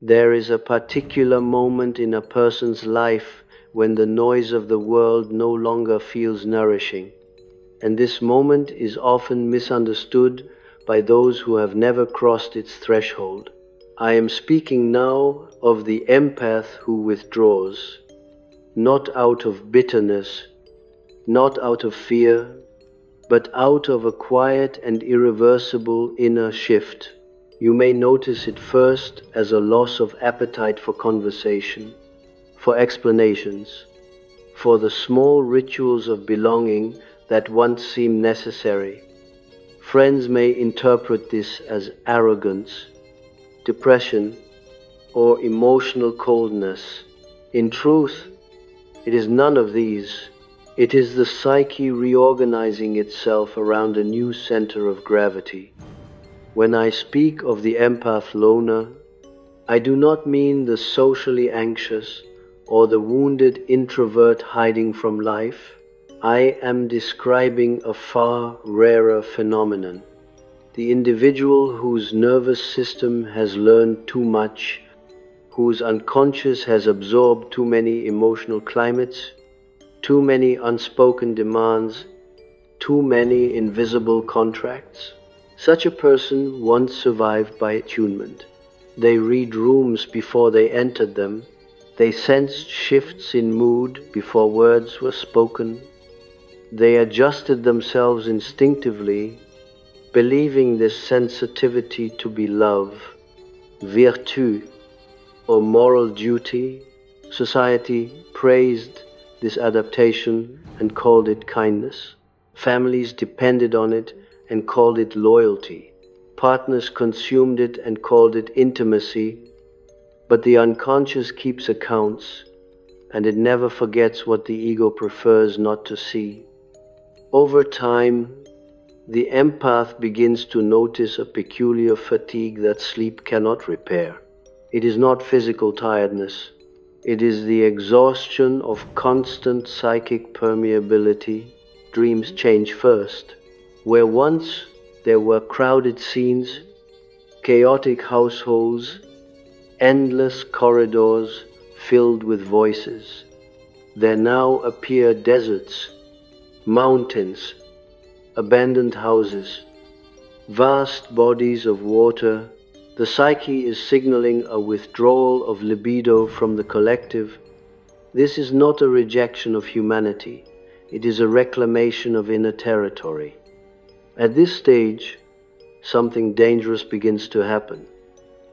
There is a particular moment in a person's life when the noise of the world no longer feels nourishing, and this moment is often misunderstood by those who have never crossed its threshold. I am speaking now of the empath who withdraws, not out of bitterness, not out of fear, but out of a quiet and irreversible inner shift. You may notice it first as a loss of appetite for conversation, for explanations, for the small rituals of belonging that once seemed necessary. Friends may interpret this as arrogance, depression, or emotional coldness. In truth, it is none of these. It is the psyche reorganizing itself around a new center of gravity. When I speak of the empath loner, I do not mean the socially anxious or the wounded introvert hiding from life. I am describing a far rarer phenomenon. The individual whose nervous system has learned too much, whose unconscious has absorbed too many emotional climates, too many unspoken demands, too many invisible contracts. Such a person once survived by attunement. They read rooms before they entered them. They sensed shifts in mood before words were spoken. They adjusted themselves instinctively, believing this sensitivity to be love, virtue, or moral duty. Society praised this adaptation and called it kindness. Families depended on it and called it loyalty. Partners consumed it and called it intimacy. But the unconscious keeps accounts, and it never forgets what the ego prefers not to see. Over time, the empath begins to notice a peculiar fatigue that sleep cannot repair. It is not physical tiredness. It is the exhaustion of constant psychic permeability. Dreams change first. Where once there were crowded scenes, chaotic households, endless corridors filled with voices, there now appear deserts, mountains, abandoned houses, vast bodies of water. The psyche is signaling a withdrawal of libido from the collective. This is not a rejection of humanity. It is a reclamation of inner territory. At this stage, something dangerous begins to happen,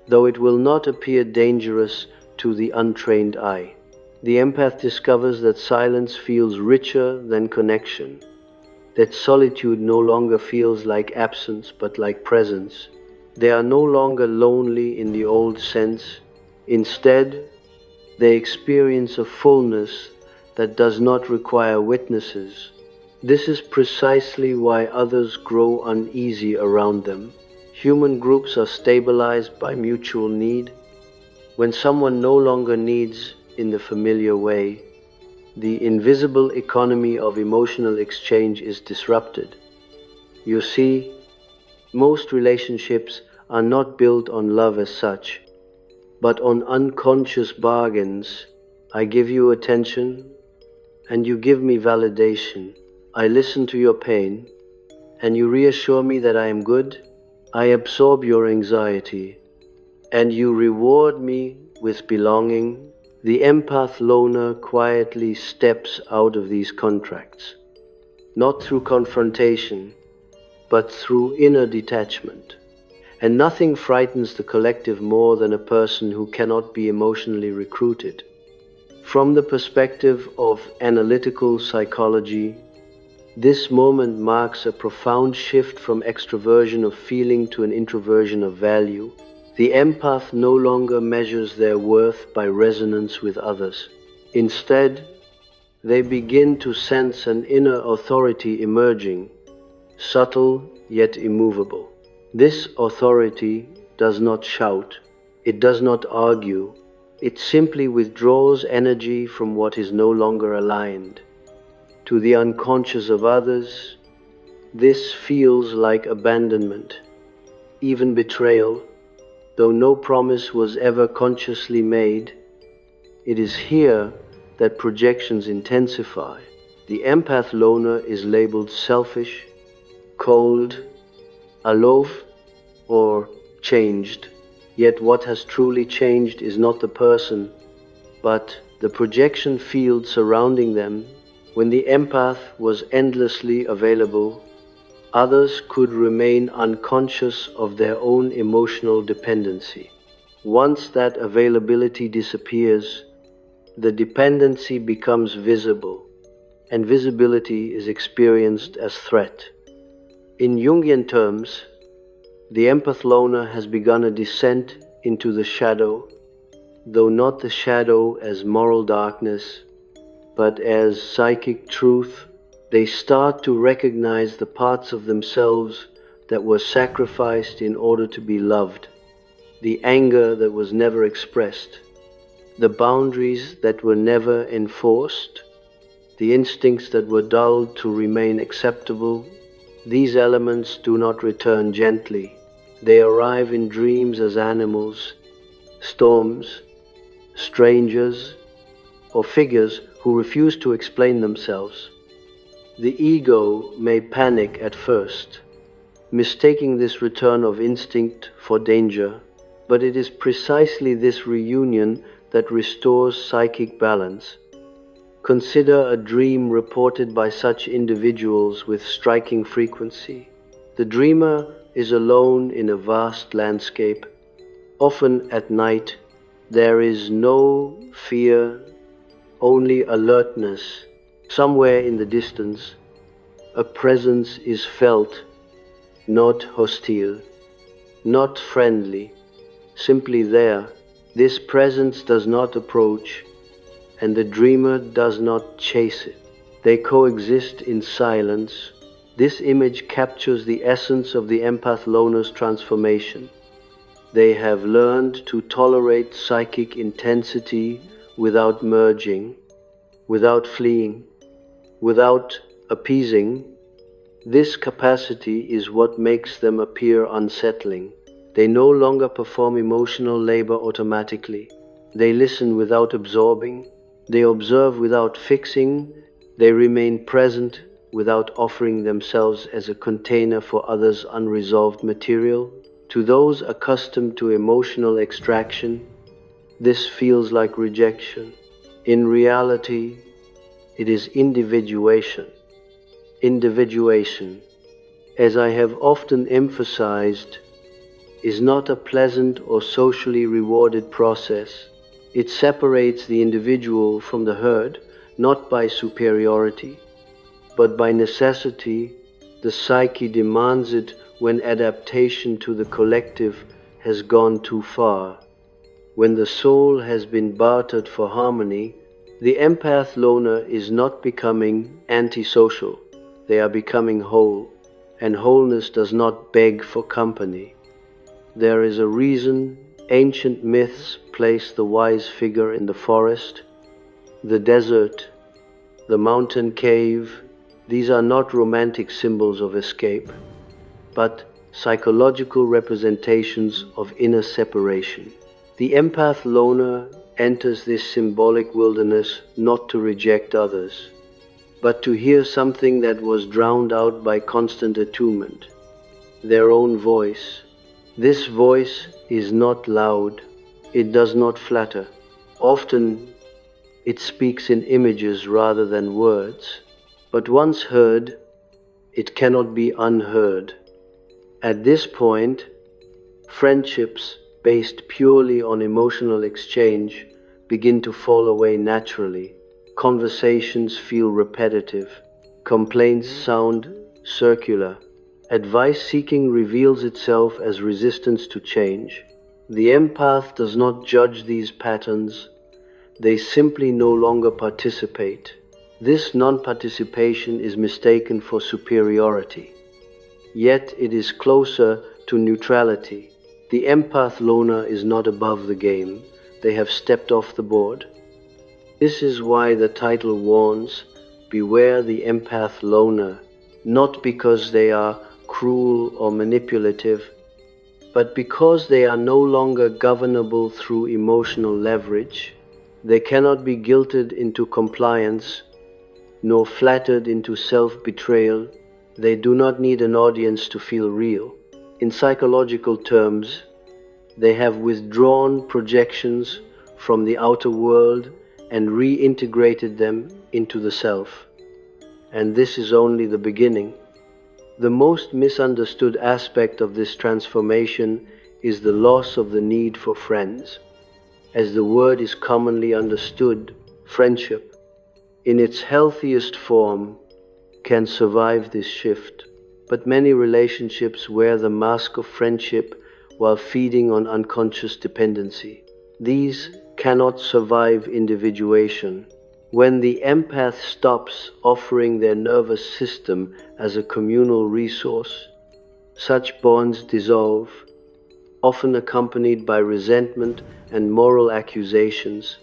though it will not appear dangerous to the untrained eye. The empath discovers that silence feels richer than connection, that solitude no longer feels like absence but like presence. They are no longer lonely in the old sense. Instead, they experience a fullness that does not require witnesses. This is precisely why others grow uneasy around them. Human groups are stabilized by mutual need. When someone no longer needs in the familiar way, the invisible economy of emotional exchange is disrupted. You see, most relationships are not built on love as such, but on unconscious bargains. I give you attention, and you give me validation. I listen to your pain, and you reassure me that I am good. I absorb your anxiety, and you reward me with belonging. The empath loner quietly steps out of these contracts, not through confrontation, but through inner detachment. And nothing frightens the collective more than a person who cannot be emotionally recruited. From the perspective of analytical psychology, this moment marks a profound shift from extroversion of feeling to an introversion of value. The empath no longer measures their worth by resonance with others. Instead, they begin to sense an inner authority emerging, subtle yet immovable. This authority does not shout, it does not argue, it simply withdraws energy from what is no longer aligned. To the unconscious of others, this feels like abandonment, even betrayal. though no promise was ever consciously made. It is here that projections intensify. The empath loner is labeled selfish, cold, aloof, or changed. Yet what has truly changed is not the person, but the projection field surrounding them. When the empath was endlessly available, others could remain unconscious of their own emotional dependency. Once that availability disappears, the dependency becomes visible, and visibility is experienced as threat. In Jungian terms, the empath loner has begun a descent into the shadow, though not the shadow as moral darkness, but as psychic truth. They start to recognize the parts of themselves that were sacrificed in order to be loved, the anger that was never expressed, the boundaries that were never enforced, the instincts that were dulled to remain acceptable. These elements do not return gently. They arrive in dreams as animals, storms, strangers, or figures who refuse to explain themselves. The ego may panic at first, mistaking this return of instinct for danger, but it is precisely this reunion that restores psychic balance. Consider a dream reported by such individuals with striking frequency. The dreamer is alone in a vast landscape. Often at night, there is no fear, only alertness. Somewhere in the distance, a presence is felt, not hostile, not friendly, simply there. This presence does not approach, and the dreamer does not chase it. They coexist in silence. This image captures the essence of the empath loner's transformation. They have learned to tolerate psychic intensity without merging, without fleeing, without appeasing. This capacity is what makes them appear unsettling. They no longer perform emotional labor automatically. They listen without absorbing. They observe without fixing. They remain present without offering themselves as a container for others' unresolved material. To those accustomed to emotional extraction, this feels like rejection. In reality, it is individuation. Individuation, as I have often emphasized, is not a pleasant or socially rewarded process. It separates the individual from the herd, not by superiority, but by necessity. The psyche demands it when adaptation to the collective has gone too far. When the soul has been bartered for harmony, the empath loner is not becoming antisocial. They are becoming whole, and wholeness does not beg for company. There is a reason ancient myths place the wise figure in the forest, the desert, the mountain cave. These are not romantic symbols of escape, but psychological representations of inner separation. The empath loner enters this symbolic wilderness not to reject others, but to hear something that was drowned out by constant attunement, their own voice. This voice is not loud, it does not flatter. Often it speaks in images rather than words, but once heard, it cannot be unheard. At this point, friendships based purely on emotional exchange begin to fall away naturally. Conversations feel repetitive. Complaints sound circular. Advice seeking reveals itself as resistance to change. The empath does not judge these patterns. They simply no longer participate. This non-participation is mistaken for superiority. Yet it is closer to neutrality. The empath loner is not above the game. They have stepped off the board. This is why the title warns, beware the empath loner, not because they are cruel or manipulative, But because they are no longer governable through emotional leverage, they cannot be guilted into compliance nor flattered into self-betrayal. They do not need an audience to feel real. In psychological terms, they have withdrawn projections from the outer world and reintegrated them into the self. And this is only the beginning. The most misunderstood aspect of this transformation is the loss of the need for friends. As the word is commonly understood, friendship, in its healthiest form, can survive this shift. But many relationships wear the mask of friendship while feeding on unconscious dependency. These cannot survive individuation. When the empath stops offering their nervous system as a communal resource, such bonds dissolve, often accompanied by resentment and moral accusations.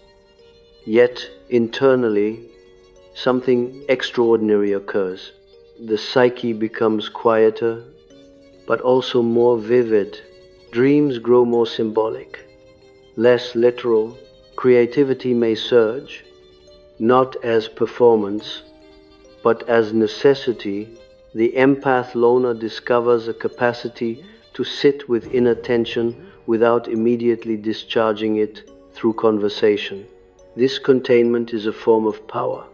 Yet, internally, something extraordinary occurs. The psyche becomes quieter, but also more vivid. Dreams grow more symbolic, less literal. Creativity may surge, not as performance, but as necessity. The empath loner discovers a capacity to sit with inner tension without immediately discharging it through conversation. This containment is a form of power.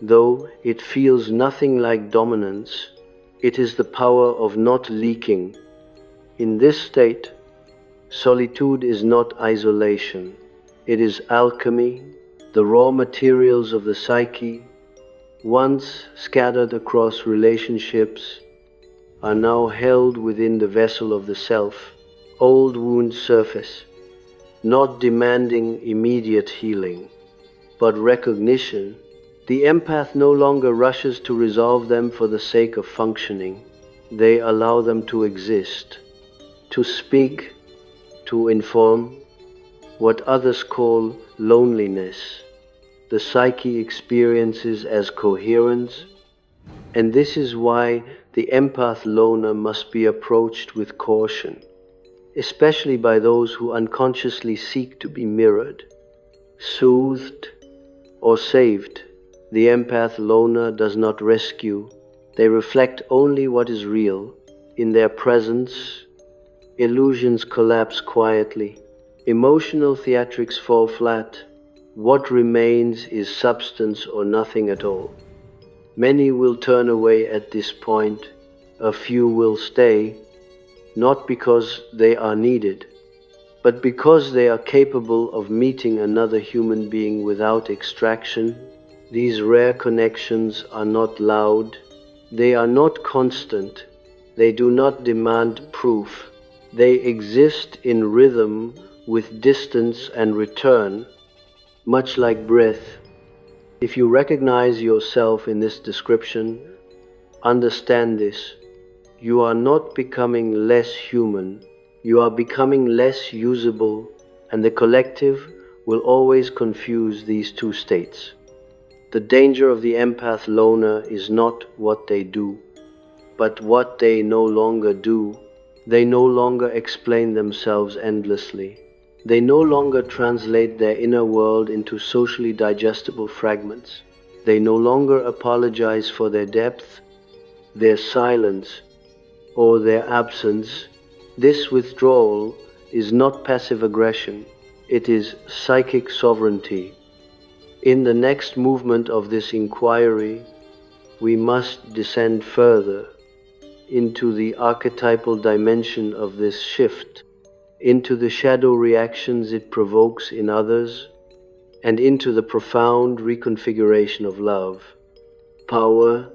Though it feels nothing like dominance, it is the power of not leaking. In this state, solitude is not isolation. It is alchemy. The raw materials of the psyche, once scattered across relationships, are now held within the vessel of the self. Old wounds surface, not demanding immediate healing, but recognition. The empath no longer rushes to resolve them for the sake of functioning. They allow them to exist, to speak, to inform. What others call loneliness, the psyche experiences as coherence, and this is why the empath loner must be approached with caution, especially by those who unconsciously seek to be mirrored, soothed, or saved. The empath loner does not rescue. They reflect only what is real. In their presence, illusions collapse quietly. Emotional theatrics fall flat. What remains is substance or nothing at all. Many will turn away at this point. A few will stay, not because they are needed, but because they are capable of meeting another human being without extraction. These rare connections are not loud. They are not constant. They do not demand proof. They exist in rhythm with distance and return, much like breath. If you recognize yourself in this description, understand this. You are not becoming less human. You are becoming less usable, and the collective will always confuse these two states. The danger of the empath loner is not what they do, but what they no longer do. They no longer explain themselves endlessly. They no longer translate their inner world into socially digestible fragments. They no longer apologize for their depth, their silence, or their absence. This withdrawal is not passive aggression. It is psychic sovereignty. In the next movement of this inquiry, we must descend further into the archetypal dimension of this shift, into the shadow reactions it provokes in others, and into the profound reconfiguration of love, power,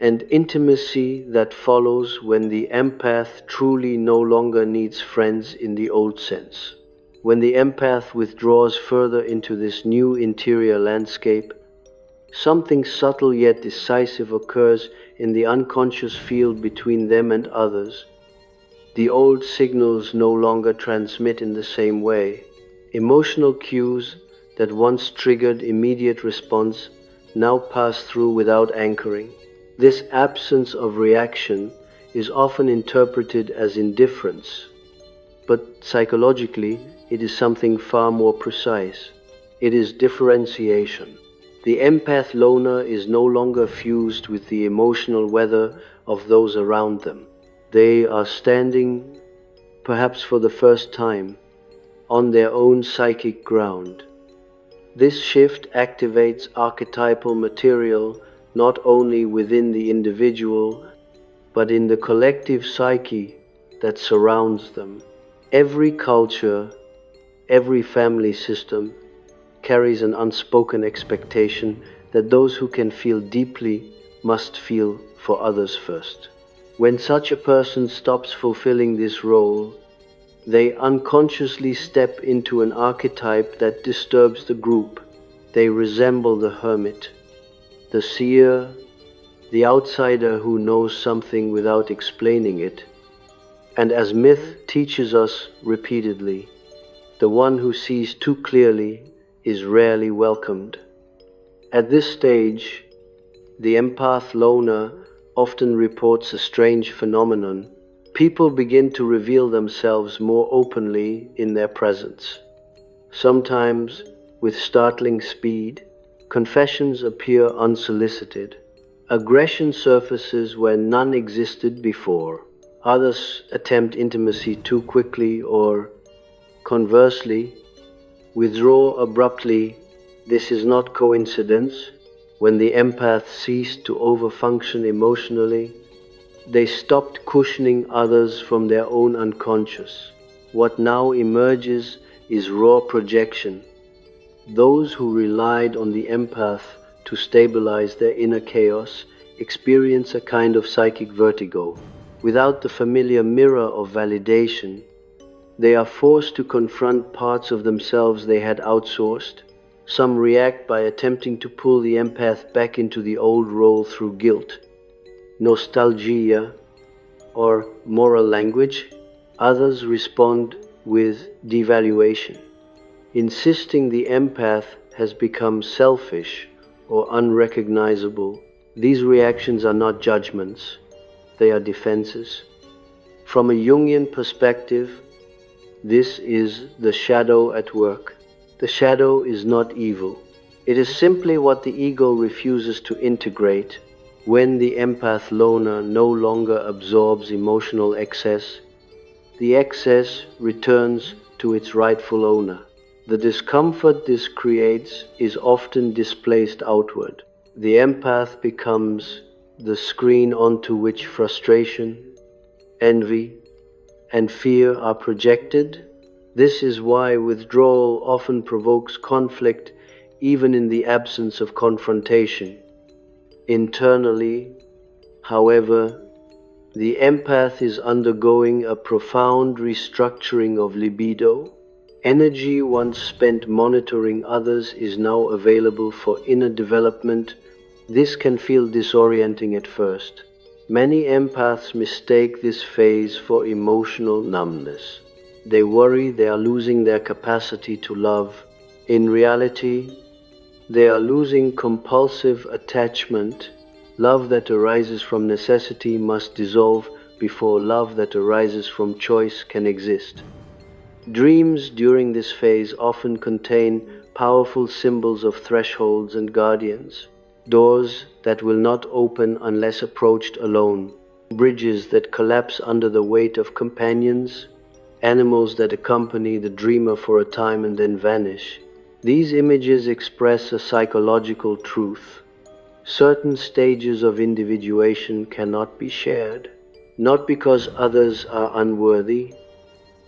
and intimacy that follows when the empath truly no longer needs friends in the old sense. When the empath withdraws further into this new interior landscape, something subtle yet decisive occurs in the unconscious field between them and others. The old signals no longer transmit in the same way. Emotional cues that once triggered immediate response now pass through without anchoring. This absence of reaction is often interpreted as indifference, but psychologically, it is something far more precise. It is differentiation. The empath loner is no longer fused with the emotional weather of those around them. They are standing, perhaps for the first time, on their own psychic ground. This shift activates archetypal material not only within the individual, but in the collective psyche that surrounds them. Every culture, every family system carries an unspoken expectation that those who can feel deeply must feel for others first. When such a person stops fulfilling this role, they unconsciously step into an archetype that disturbs the group. They resemble the hermit, the seer, the outsider who knows something without explaining it. And as myth teaches us repeatedly, the one who sees too clearly is rarely welcomed. At this stage, the empath loner often reports a strange phenomenon. People begin to reveal themselves more openly in their presence. Sometimes, with startling speed, confessions appear unsolicited. Aggression surfaces where none existed before. Others attempt intimacy too quickly or, conversely, withdraw abruptly. This is not coincidence. When the empath ceased to overfunction emotionally, they stopped cushioning others from their own unconscious. What now emerges is raw projection. Those who relied on the empath to stabilize their inner chaos experience a kind of psychic vertigo. Without the familiar mirror of validation, they are forced to confront parts of themselves they had outsourced. Some react by attempting to pull the empath back into the old role through guilt, nostalgia, or moral language. Others respond with devaluation, insisting the empath has become selfish or unrecognizable. These reactions are not judgments, they are defenses. From a Jungian perspective, this is the shadow at work. The shadow is not evil. It is simply what the ego refuses to integrate. When the empath loner no longer absorbs emotional excess, the excess returns to its rightful owner. The discomfort this creates is often displaced outward. The empath becomes the screen onto which frustration, envy, and fear are projected. This is why withdrawal often provokes conflict even in the absence of confrontation. Internally, however, the empath is undergoing a profound restructuring of libido. Energy once spent monitoring others is now available for inner development. This can feel disorienting at first. Many empaths mistake this phase for emotional numbness. They worry they are losing their capacity to love. In reality, they are losing compulsive attachment. Love that arises from necessity must dissolve before love that arises from choice can exist. Dreams during this phase often contain powerful symbols of thresholds and guardians, doors that will not open unless approached alone, bridges that collapse under the weight of companions, animals that accompany the dreamer for a time and then vanish. These images express a psychological truth. Certain stages of individuation cannot be shared, not because others are unworthy,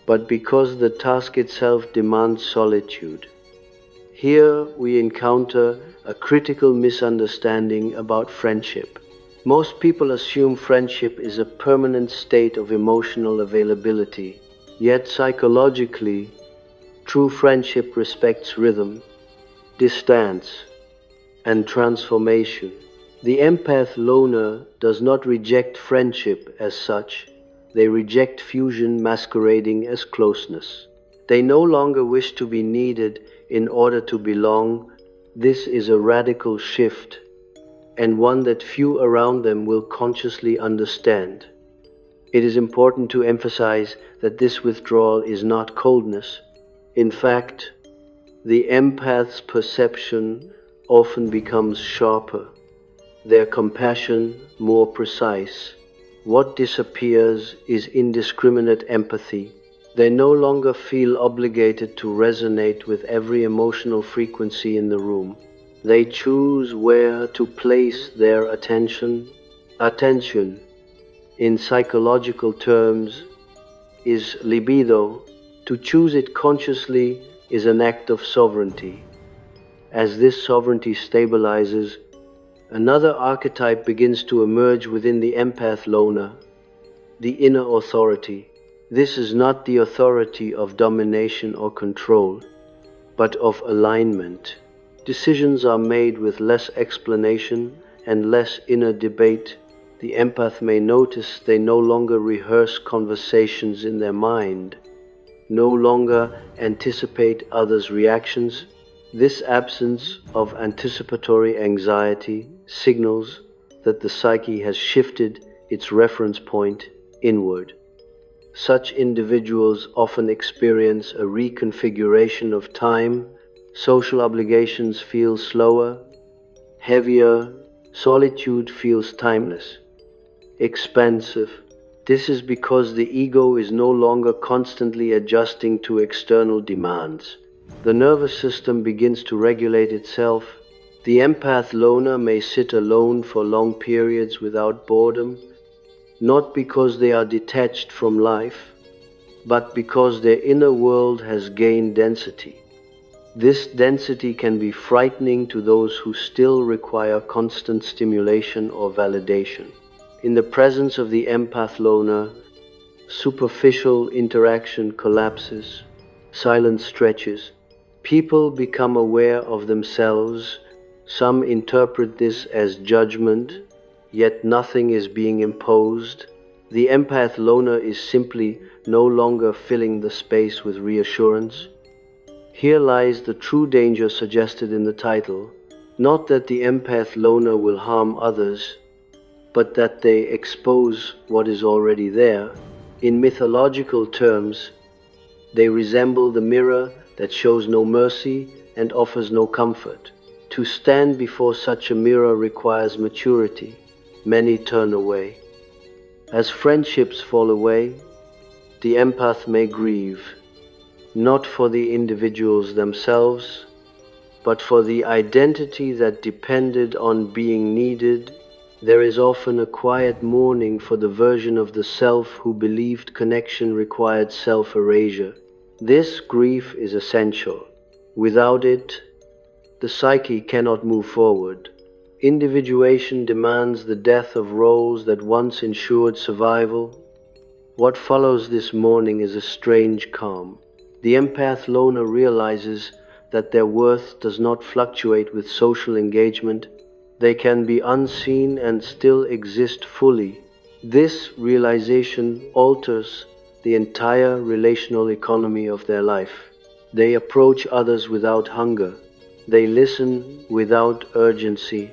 but because the task itself demands solitude. Here we encounter a critical misunderstanding about friendship. Most people assume friendship is a permanent state of emotional availability, yet psychologically, true friendship respects rhythm, distance, and transformation. The empath loner does not reject friendship as such. They reject fusion masquerading as closeness. They no longer wish to be needed in order to belong. This is a radical shift, and one that few around them will consciously understand. It is important to emphasize that this withdrawal is not coldness. In fact, the empath's perception often becomes sharper, their compassion more precise. What disappears is indiscriminate empathy. They no longer feel obligated to resonate with every emotional frequency in the room. They choose where to place their attention. Attention, in psychological terms, is libido. To choose it consciously is an act of sovereignty. As this sovereignty stabilizes, another archetype begins to emerge within the empath loner, the inner authority. This is not the authority of domination or control, but of alignment. Decisions are made with less explanation and less inner debate. The empath may notice they no longer rehearse conversations in their mind, no longer anticipate others' reactions. This absence of anticipatory anxiety signals that the psyche has shifted its reference point inward. Such individuals often experience a reconfiguration of time. Social obligations feel slower, heavier. Solitude feels timeless, expansive. This is because the ego is no longer constantly adjusting to external demands. The nervous system begins to regulate itself. The empath loner may sit alone for long periods without boredom, not because they are detached from life, but because their inner world has gained density. This density can be frightening to those who still require constant stimulation or validation. In the presence of the empath loner, superficial interaction collapses, silence stretches. People become aware of themselves. Some interpret this as judgment, yet nothing is being imposed. The empath loner is simply no longer filling the space with reassurance. Here lies the true danger suggested in the title. Not that the empath loner will harm others, but that they expose what is already there. In mythological terms, they resemble the mirror that shows no mercy and offers no comfort. To stand before such a mirror requires maturity. Many turn away. As friendships fall away, the empath may grieve, not for the individuals themselves, but for the identity that depended on being needed. There is often a quiet mourning for the version of the self who believed connection required self-erasure. This grief is essential. Without it, the psyche cannot move forward. Individuation demands the death of roles that once ensured survival. What follows this mourning is a strange calm. The empath loner realizes that their worth does not fluctuate with social engagement. They can be unseen and still exist fully. This realization alters the entire relational economy of their life. They approach others without hunger. They listen without urgency.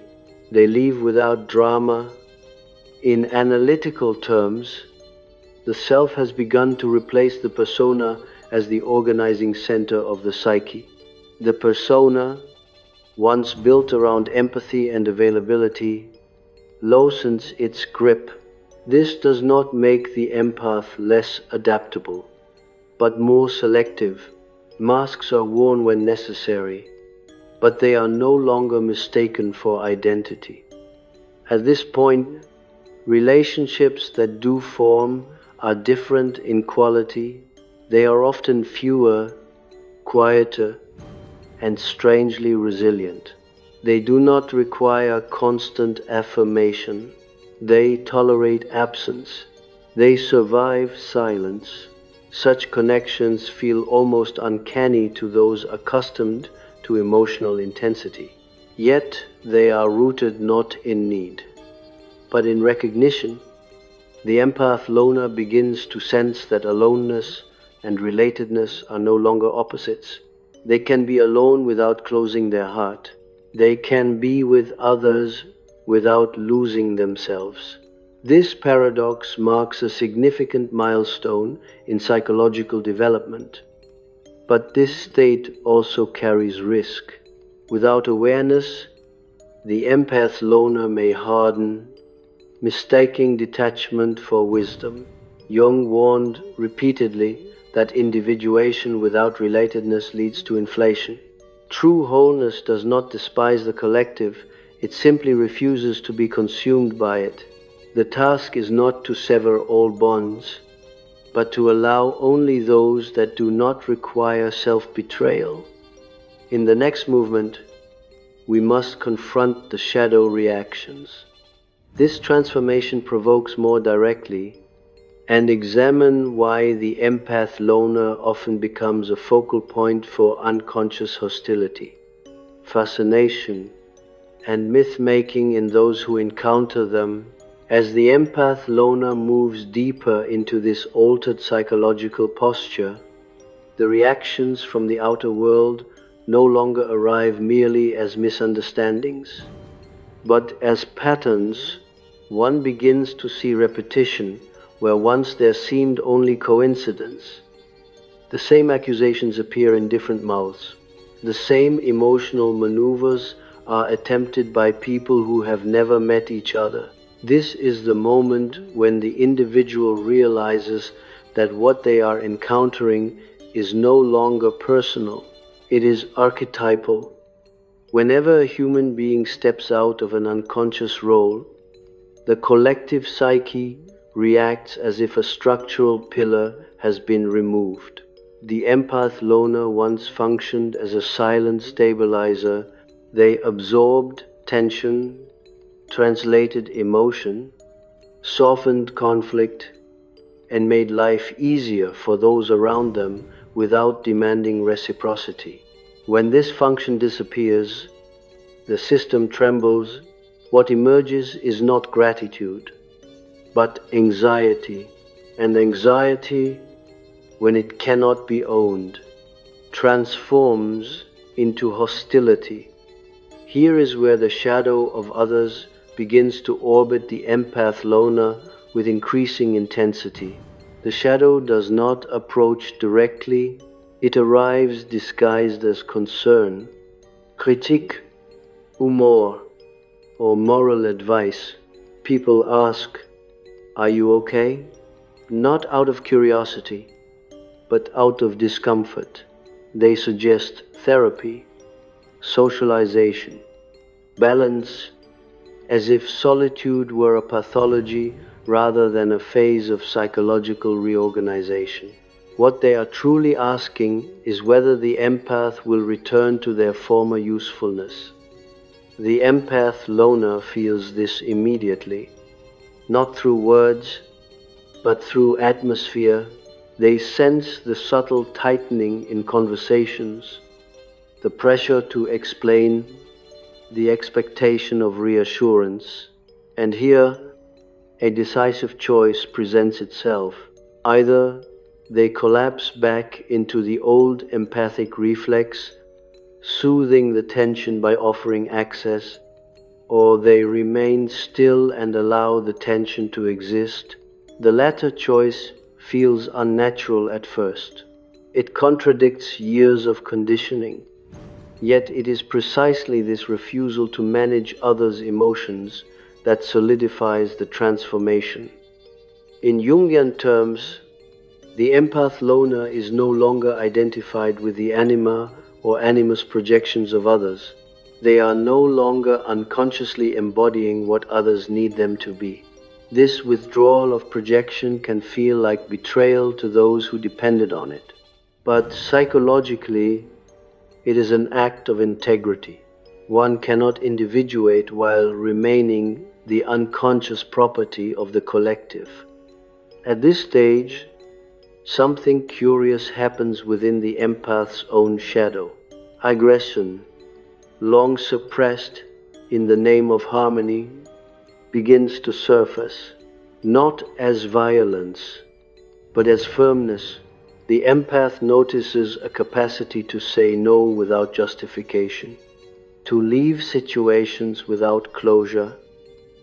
They leave without drama. In analytical terms, the self has begun to replace the persona as the organizing center of the psyche. The persona, once built around empathy and availability, loosens its grip. This does not make the empath less adaptable, but more selective. Masks are worn when necessary, but they are no longer mistaken for identity. At this point, relationships that do form are different in quality. They are often fewer, quieter, and strangely resilient. They do not require constant affirmation. They tolerate absence. They survive silence. Such connections feel almost uncanny to those accustomed to emotional intensity. Yet they are rooted not in need, but in recognition. The empath loner begins to sense that aloneness and relatedness are no longer opposites. They can be alone without closing their heart. They can be with others without losing themselves. This paradox marks a significant milestone in psychological development, but this state also carries risk. Without awareness, the empath loner may harden, mistaking detachment for wisdom. Jung warned repeatedly that individuation without relatedness leads to inflation. True wholeness does not despise the collective, it simply refuses to be consumed by it. The task is not to sever all bonds, but to allow only those that do not require self-betrayal. In the next movement, we must confront the shadow reactions. This transformation provokes more directly and examine why the empath loner often becomes a focal point for unconscious hostility, fascination, and myth-making in those who encounter them. As the empath loner moves deeper into this altered psychological posture, the reactions from the outer world no longer arrive merely as misunderstandings, but as patterns. One begins to see repetition where once there seemed only coincidence. The same accusations appear in different mouths. The same emotional maneuvers are attempted by people who have never met each other. This is the moment when the individual realizes that what they are encountering is no longer personal. It is archetypal. Whenever a human being steps out of an unconscious role, the collective psyche reacts as if a structural pillar has been removed. The empath loner once functioned as a silent stabilizer. They absorbed tension, translated emotion, softened conflict, and made life easier for those around them without demanding reciprocity. When this function disappears, the system trembles. What emerges is not gratitude, but anxiety. And anxiety, when it cannot be owned, transforms into hostility. Here is where the shadow of others begins to orbit the empath loner with increasing intensity. The shadow does not approach directly, it arrives disguised as concern, critique, humor, or moral advice. People ask, "Are you okay?" Not out of curiosity, but out of discomfort. They suggest therapy, socialization, balance, as if solitude were a pathology rather than a phase of psychological reorganization. What they are truly asking is whether the empath will return to their former usefulness. The empath loner feels this immediately, not through words, but through atmosphere. They sense the subtle tightening in conversations, the pressure to explain, the expectation of reassurance. And here, a decisive choice presents itself. Either they collapse back into the old empathic reflex, soothing the tension by offering access, or they remain still and allow the tension to exist. The latter choice feels unnatural at first. It contradicts years of conditioning. Yet it is precisely this refusal to manage others' emotions that solidifies the transformation. In Jungian terms, the empath loner is no longer identified with the anima or animus projections of others. They are no longer unconsciously embodying what others need them to be. This withdrawal of projection can feel like betrayal to those who depended on it. But psychologically, it is an act of integrity. One cannot individuate while remaining the unconscious property of the collective. At this stage, something curious happens within the empath's own shadow. Aggression, long suppressed in the name of harmony, begins to surface, not as violence, but as firmness. The empath notices a capacity to say no without justification, to leave situations without closure,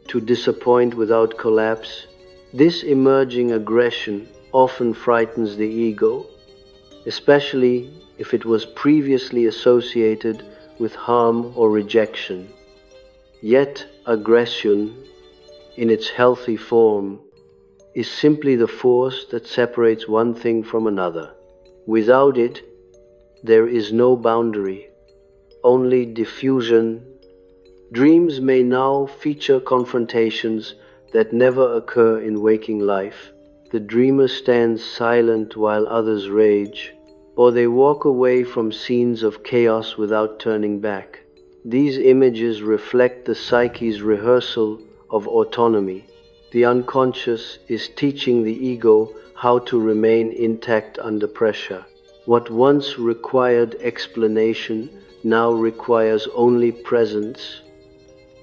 to disappoint without collapse. This emerging aggression often frightens the ego, especially if it was previously associated with harm or rejection. Yet aggression, in its healthy form, is simply the force that separates one thing from another. Without it, there is no boundary, only diffusion. Dreams may now feature confrontations that never occur in waking life. The dreamer stands silent while others rage, or they walk away from scenes of chaos without turning back. These images reflect the psyche's rehearsal of autonomy. The unconscious is teaching the ego how to remain intact under pressure. What once required explanation now requires only presence.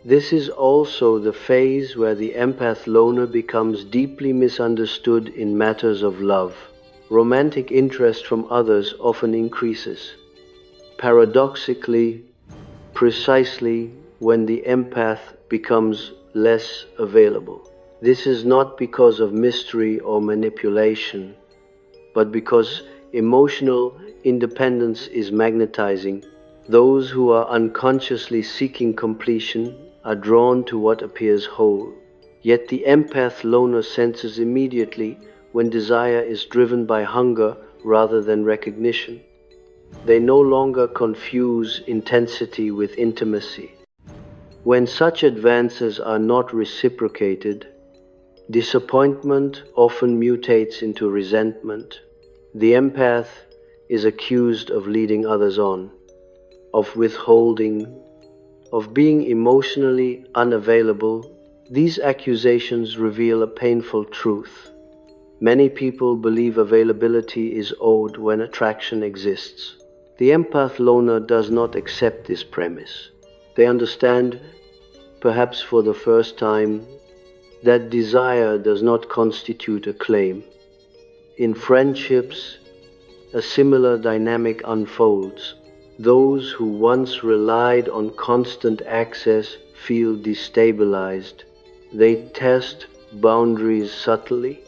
This is also the phase where the empath loner becomes deeply misunderstood in matters of love. Romantic interest from others often increases. Paradoxically, precisely when the empath becomes less available. This is not because of mystery or manipulation, but because emotional independence is magnetizing. Those who are unconsciously seeking completion are drawn to what appears whole. Yet the empath loner senses immediately when desire is driven by hunger rather than recognition. They no longer confuse intensity with intimacy. When such advances are not reciprocated, disappointment often mutates into resentment. The empath is accused of leading others on, of withholding, of being emotionally unavailable. These accusations reveal a painful truth. Many people believe availability is owed when attraction exists. The empath loner does not accept this premise. They understand, perhaps for the first time, that desire does not constitute a claim. In friendships, a similar dynamic unfolds. Those who once relied on constant access feel destabilized. They test boundaries subtly,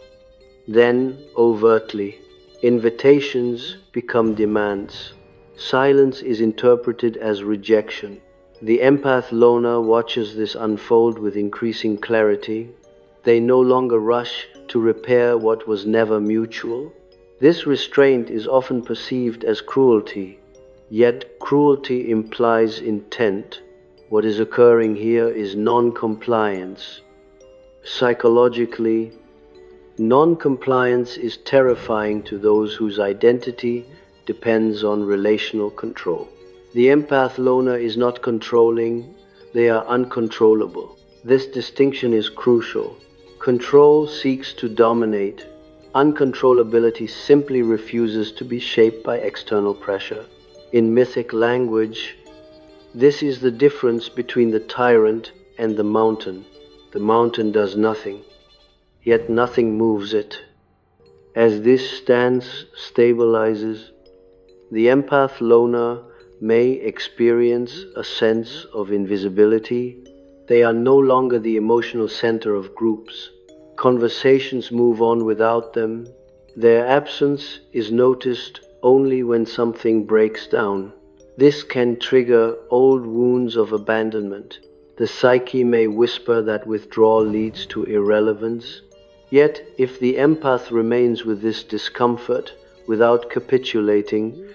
then overtly. Invitations become demands. Silence is interpreted as rejection. The empath loner watches this unfold with increasing clarity. They no longer rush to repair what was never mutual. This restraint is often perceived as cruelty, yet cruelty implies intent. What is occurring here is non-compliance. Psychologically, non-compliance is terrifying to those whose identity depends on relational control. The empath loner is not controlling, they are uncontrollable. This distinction is crucial. Control seeks to dominate. Uncontrollability simply refuses to be shaped by external pressure. In mythic language, this is the difference between the tyrant and the mountain. The mountain does nothing, yet nothing moves it. As this stance stabilizes, the empath loner may experience a sense of invisibility. They are no longer the emotional center of groups. Conversations move on without them. Their absence is noticed only when something breaks down. This can trigger old wounds of abandonment. The psyche may whisper that withdrawal leads to irrelevance. Yet, if the empath remains with this discomfort without capitulating,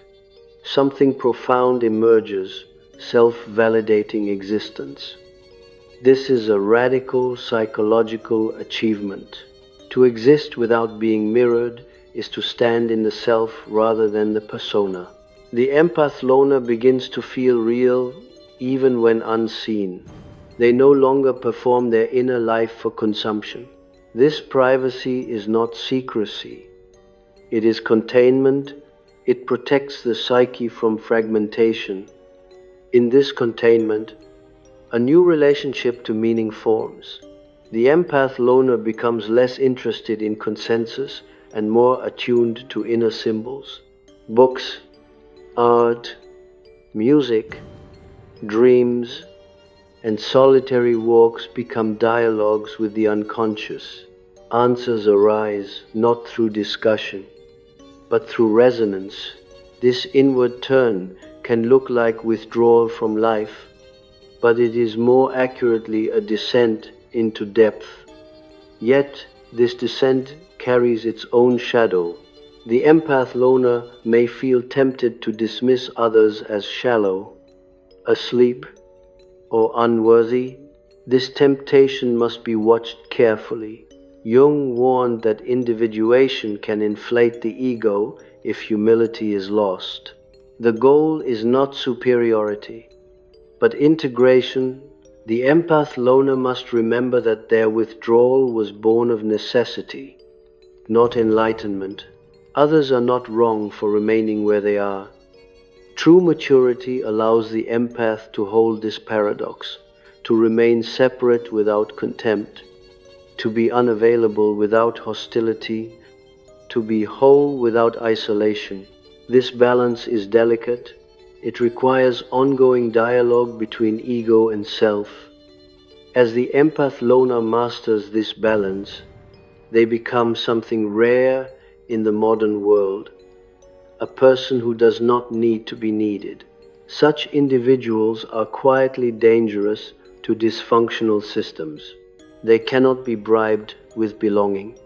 something profound emerges, self-validating existence. This is a radical psychological achievement. To exist without being mirrored is to stand in the self rather than the persona. The empath loner begins to feel real even when unseen. They no longer perform their inner life for consumption. This privacy is not secrecy. It is containment. It protects the psyche from fragmentation. In this containment, a new relationship to meaning forms. The empath loner becomes less interested in consensus and more attuned to inner symbols. Books, art, music, dreams, and solitary walks become dialogues with the unconscious. Answers arise not through discussion, but through resonance. This inward turn can look like withdrawal from life, but it is more accurately a descent into depth. Yet, this descent carries its own shadow. The empath loner may feel tempted to dismiss others as shallow, asleep, or unworthy. This temptation must be watched carefully. Jung warned that individuation can inflate the ego if humility is lost. The goal is not superiority, but integration. The empath loner must remember that their withdrawal was born of necessity, not enlightenment. Others are not wrong for remaining where they are. True maturity allows the empath to hold this paradox, to remain separate without contempt, to be unavailable without hostility, to be whole without isolation. This balance is delicate. It requires ongoing dialogue between ego and self. As the empath loner masters this balance, they become something rare in the modern world, a person who does not need to be needed. Such individuals are quietly dangerous to dysfunctional systems. They cannot be bribed with belonging,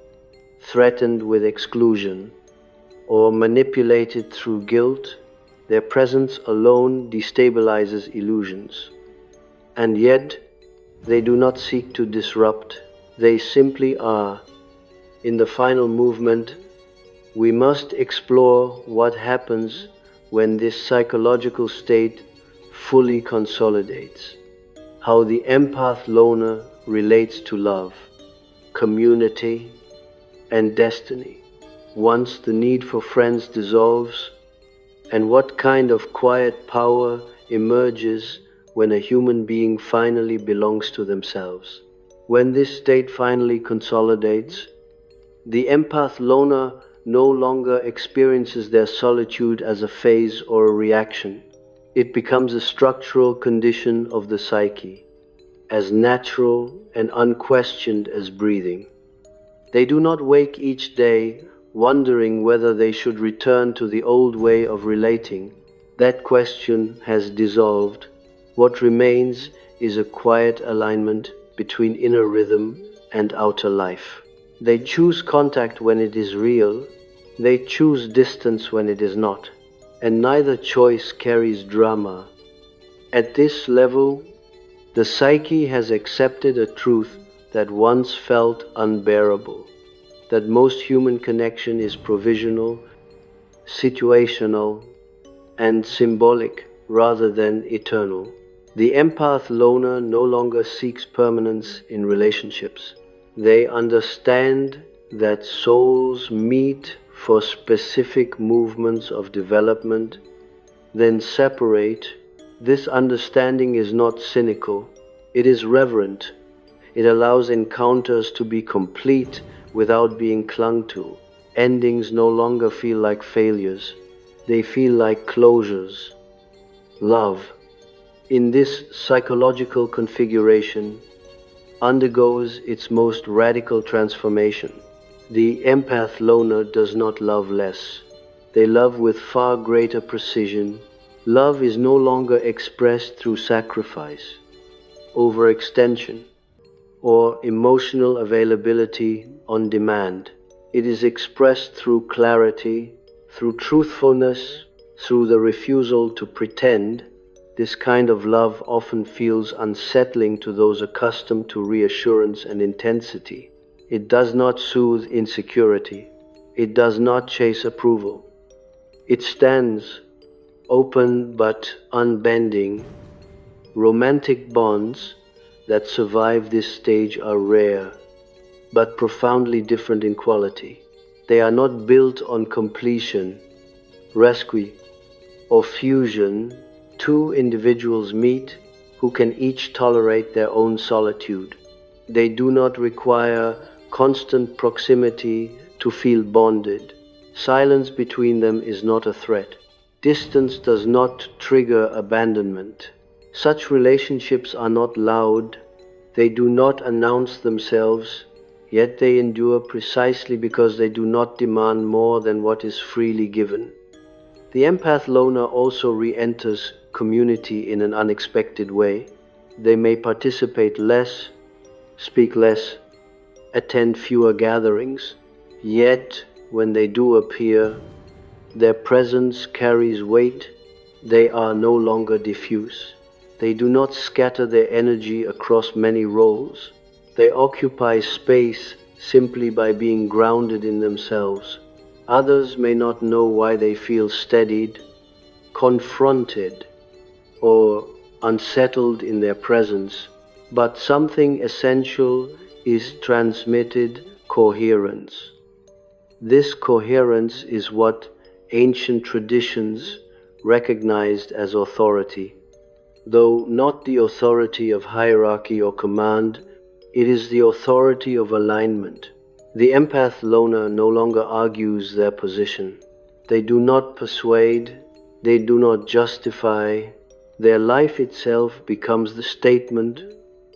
threatened with exclusion, or manipulated through guilt. Their presence alone destabilizes illusions. And yet, they do not seek to disrupt, they simply are. In the final movement, we must explore what happens when this psychological state fully consolidates, how the empath loner relates to love, community, and destiny once the need for friends dissolves, and what kind of quiet power emerges when a human being finally belongs to themselves. When this state finally consolidates, the empath loner no longer experiences their solitude as a phase or a reaction. It becomes a structural condition of the psyche, as natural and unquestioned as breathing. They do not wake each day wondering whether they should return to the old way of relating. That question has dissolved. What remains is a quiet alignment between inner rhythm and outer life. They choose contact when it is real. They choose distance when it is not. And neither choice carries drama. At this level, the psyche has accepted a truth that once felt unbearable, that most human connection is provisional, situational, and symbolic rather than eternal. The empath loner no longer seeks permanence in relationships. They understand that souls meet for specific movements of development, then separate. This understanding is not cynical, it is reverent. It allows encounters to be complete without being clung to. Endings no longer feel like failures, they feel like closures. Love, in this psychological configuration, undergoes its most radical transformation. The empath loner does not love less. They love with far greater precision. Love is no longer expressed through sacrifice, overextension, or emotional availability on demand. It is expressed through clarity, through truthfulness, through the refusal to pretend. This kind of love often feels unsettling to those accustomed to reassurance and intensity. It does not soothe insecurity. It does not chase approval. It stands open but unbending. Romantic bonds that survive this stage are rare, but profoundly different in quality. They are not built on completion, rescue, or fusion. Two individuals meet who can each tolerate their own solitude. They do not require constant proximity to feel bonded. Silence between them is not a threat. Distance does not trigger abandonment. Such relationships are not loud, they do not announce themselves, yet they endure precisely because they do not demand more than what is freely given. The empath loner also re-enters community in an unexpected way. They may participate less, speak less, attend fewer gatherings, yet when they do appear, their presence carries weight. They are no longer diffuse. They do not scatter their energy across many roles. They occupy space simply by being grounded in themselves. Others may not know why they feel steadied, confronted, or unsettled in their presence, but something essential is transmitted: coherence. This coherence is what ancient traditions recognized as authority. Though not the authority of hierarchy or command, it is the authority of alignment. The empath loner no longer argues their position. They do not persuade, they do not justify. Their life itself becomes the statement.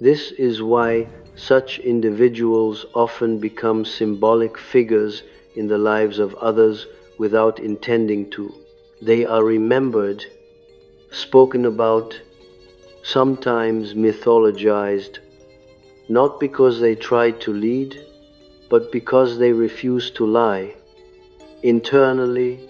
This is why such individuals often become symbolic figures in the lives of others without intending to. They are remembered, spoken about, sometimes mythologized, not because they tried to lead, but because they refused to lie. Internally,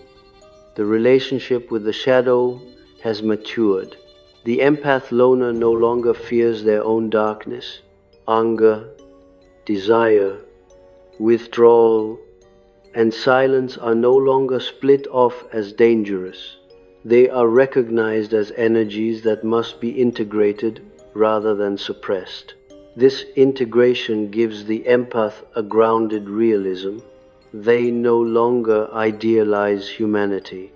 the relationship with the shadow has matured. The empath loner no longer fears their own darkness. Anger, desire, withdrawal, and silence are no longer split off as dangerous. They are recognized as energies that must be integrated rather than suppressed. This integration gives the empath a grounded realism. They no longer idealize humanity,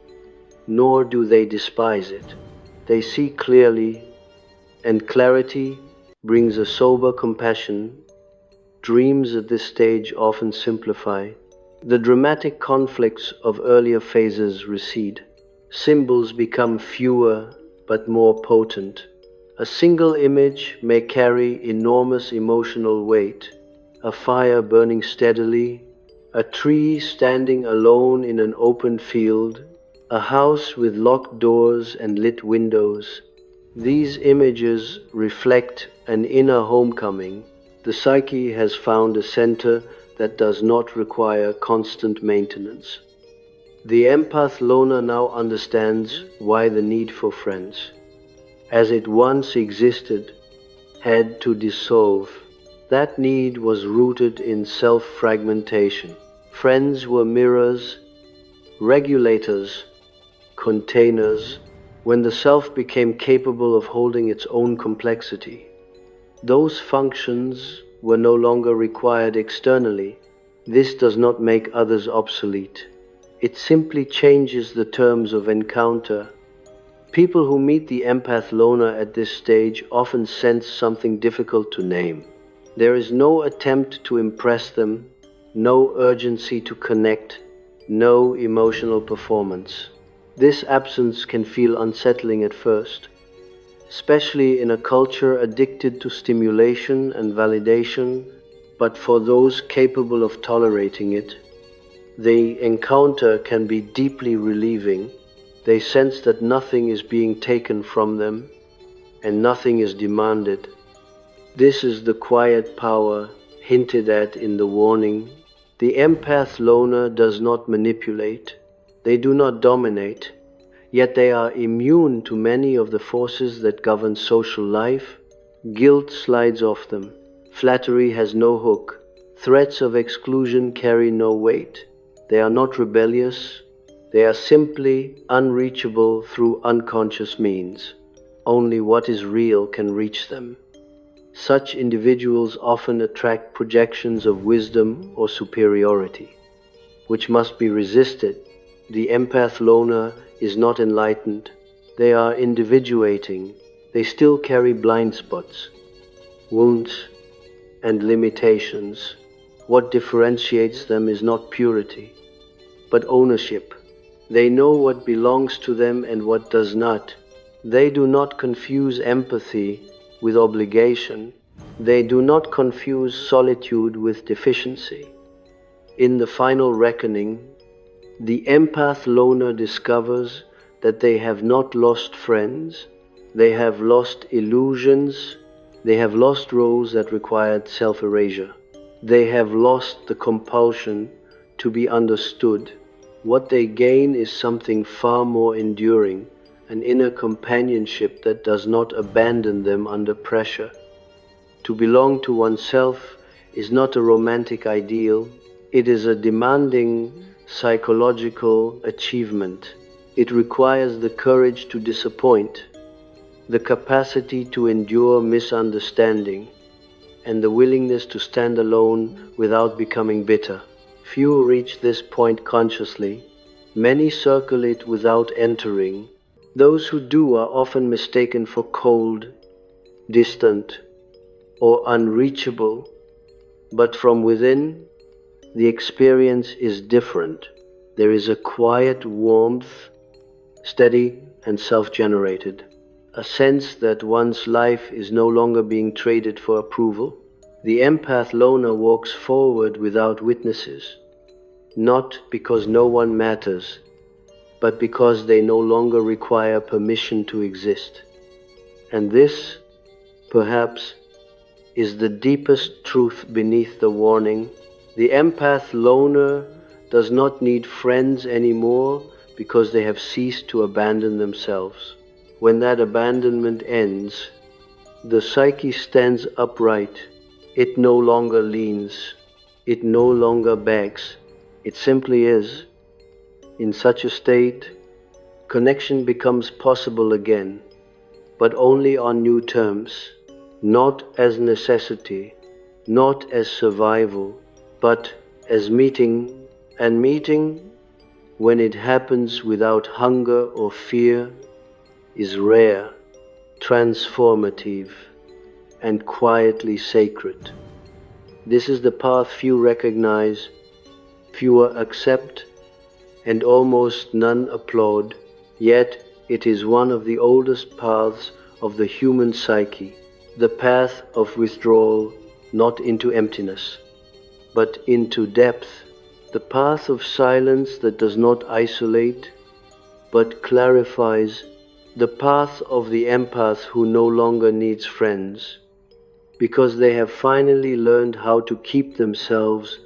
nor do they despise it. They see clearly, and clarity brings a sober compassion. Dreams at this stage often simplify. The dramatic conflicts of earlier phases recede. Symbols become fewer but more potent. A single image may carry enormous emotional weight: a fire burning steadily, a tree standing alone in an open field, a house with locked doors and lit windows. These images reflect an inner homecoming. The psyche has found a center that does not require constant maintenance. The empath loner now understands why the need for friends, as it once existed, had to dissolve. That need was rooted in self-fragmentation. Friends were mirrors, regulators, containers. When the self became capable of holding its own complexity, those functions were no longer required externally. This does not make others obsolete. It simply changes the terms of encounter. People who meet the empath loner at this stage often sense something difficult to name. There is no attempt to impress them, no urgency to connect, no emotional performance. This absence can feel unsettling at first, especially in a culture addicted to stimulation and validation, but for those capable of tolerating it, the encounter can be deeply relieving. They sense that nothing is being taken from them and nothing is demanded. This is the quiet power hinted at in the warning. The empath loner does not manipulate. They do not dominate, yet they are immune to many of the forces that govern social life. Guilt slides off them. Flattery has no hook. Threats of exclusion carry no weight. They are not rebellious. They are simply unreachable through unconscious means. Only what is real can reach them. Such individuals often attract projections of wisdom or superiority, which must be resisted. The empath loner is not enlightened. They are individuating. They still carry blind spots, wounds, and limitations. What differentiates them is not purity, but ownership. They know what belongs to them and what does not. They do not confuse empathy with obligation. They do not confuse solitude with deficiency. In the final reckoning, the empath loner discovers that they have not lost friends, they have lost illusions, they have lost roles that required self-erasure. They have lost the compulsion to be understood. What they gain is something far more enduring, an inner companionship that does not abandon them under pressure. To belong to oneself is not a romantic ideal, it is a demanding psychological achievement. It requires the courage to disappoint, the capacity to endure misunderstanding, and the willingness to stand alone without becoming bitter. Few reach this point consciously. Many circle it without entering. Those who do are often mistaken for cold, distant, or unreachable, but from within, the experience is different. There is a quiet warmth, steady and self-generated, a sense that one's life is no longer being traded for approval. The empath loner walks forward without witnesses, not because no one matters, but because they no longer require permission to exist. And this, perhaps, is the deepest truth beneath the warning. The empath loner does not need friends anymore because they have ceased to abandon themselves. When that abandonment ends, the psyche stands upright. It no longer leans. It no longer begs. It simply is. In such a state, connection becomes possible again, but only on new terms, not as necessity, not as survival, but as meeting. And meeting, when it happens without hunger or fear, is rare, transformative, and quietly sacred. This is the path few recognize, fewer accept, and almost none applaud, yet it is one of the oldest paths of the human psyche, the path of withdrawal, not into emptiness, but into depth, the path of silence that does not isolate, but clarifies, the path of the empath who no longer needs friends, because they have finally learned how to keep themselves